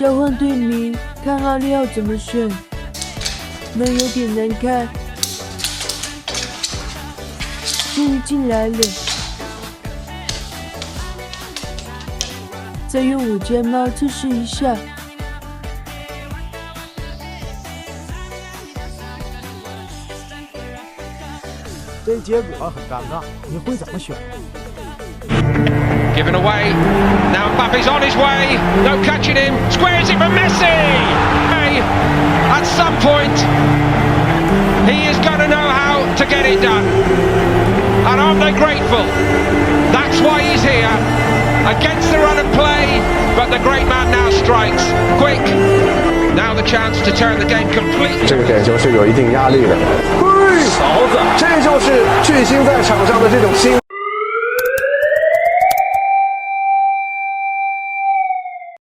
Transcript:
交换队名，看2号怎么选。门有点难开，终于进来了。再用我家猫测试一下。这结果很尴尬，你会怎么选？ Given away. Now Mbappe's on his way. No catching him. Squares it for Messi. Hey, at some point, he is going to know how to get it done. And aren't they grateful? That's why he's here. Against the run of play, but the great man now strikes. Quick. Now the chance to turn the game completely. 这个点球是有一定压力的。嘿，勺子，这就是巨星在场上的这种心。